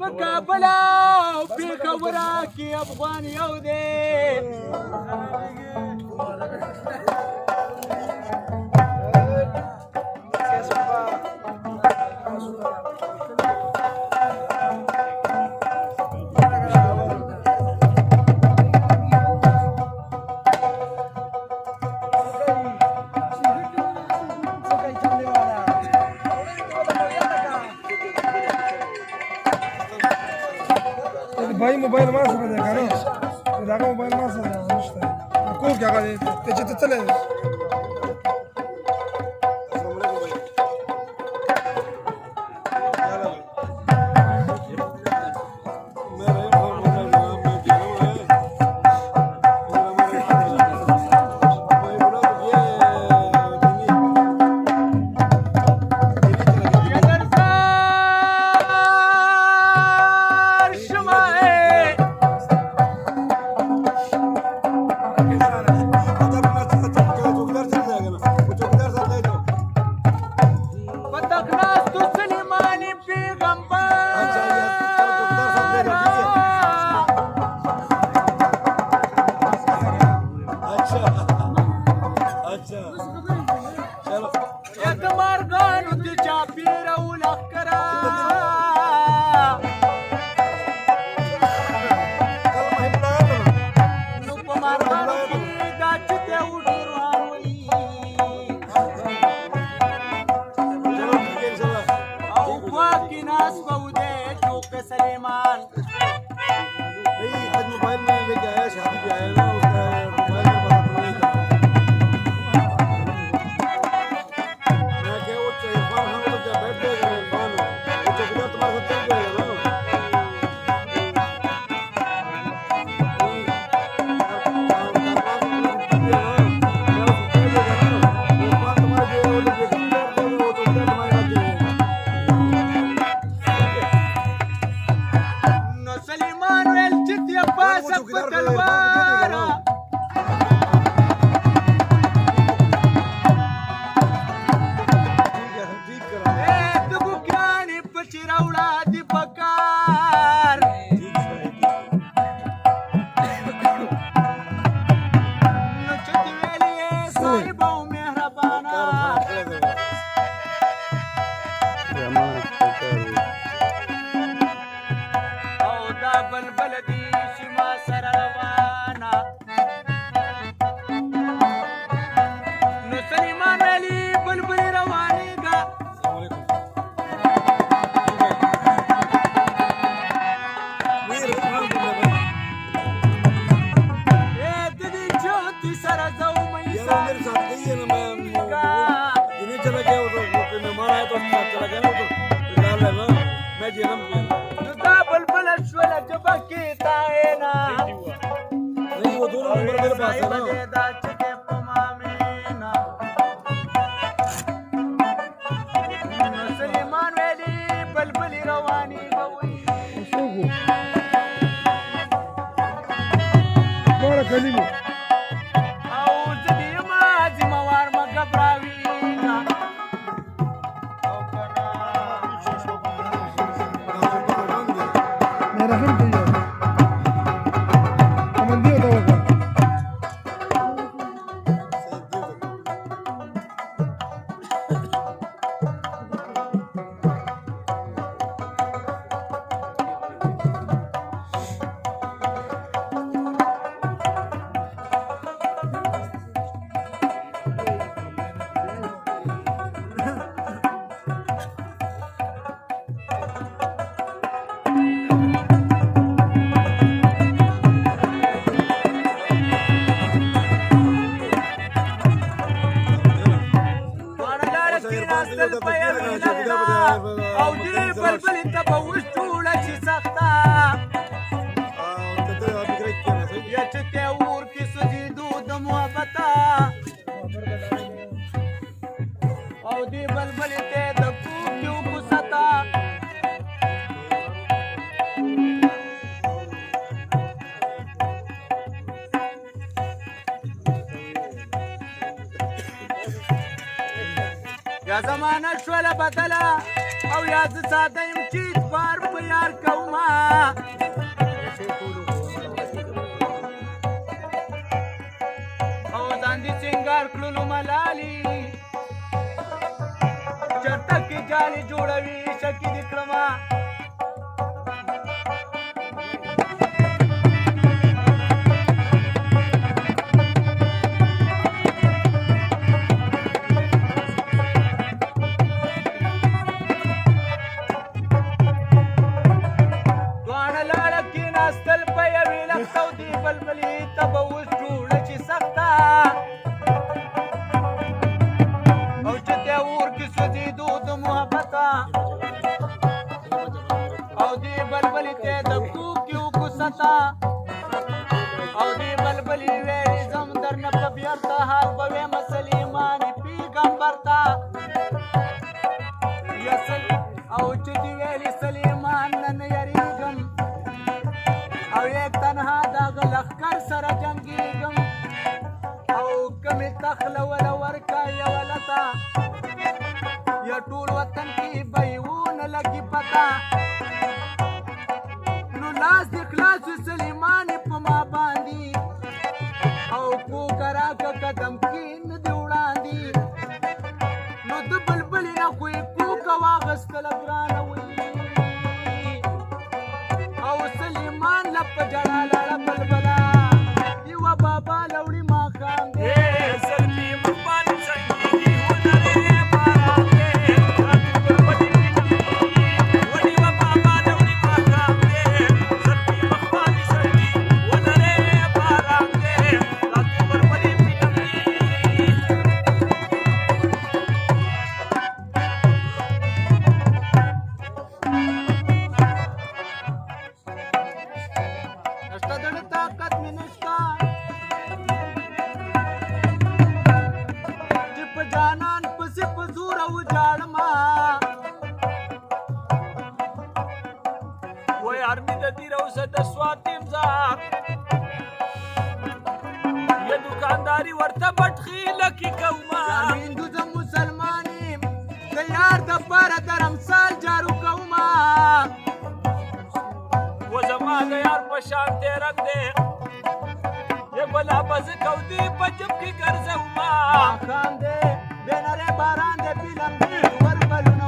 مقابلة في كوراك يا افغان يودي भाई मोबाईल माणसामध्ये का ना दाखवा मोबाईल माणसाचा नुसतं कोण घ्या का त्याची तर चले دا زمانه شوله بدله او یا زه ساده یم چې اعتبار په یار کومه او ځان دې سینګار کړلو ملالي چرته کې جالي جوړوي شکي دې کړمه او دی بلبلی ویلی زم در نپا بیارتا حال بوی مسلیمانی پیغمبرتا او چی دی ویلی سلیمان نن یریگم او یک تنها داغ لخکر سر جنگیگم او کمی تخل ولا ورکا یولتا یا طول وطن کی بیون لگی پتا لاس دی خلاص سلیمان په ما باندې او کو کرا کا قدم کین دی وړاندې نو د بلبل نه کوی کو کا واغستل ګران وي او سلیمان لپ جلال بلبلا دی و بابا لوړي ما خام دی سلمی مبال سنگی ونره باران دی ونی و بابا لوړي ما خام دی दुकानदारी ورته بټخیله کی کوما هندو د مسلمانیم د یار د پر درم سال جارو کوما و زما د یار په شان دې رنگ دې یہ بلا بز کو دی پجب کی ګرځوما خان دې بنره باران دې پیلم ور بلونو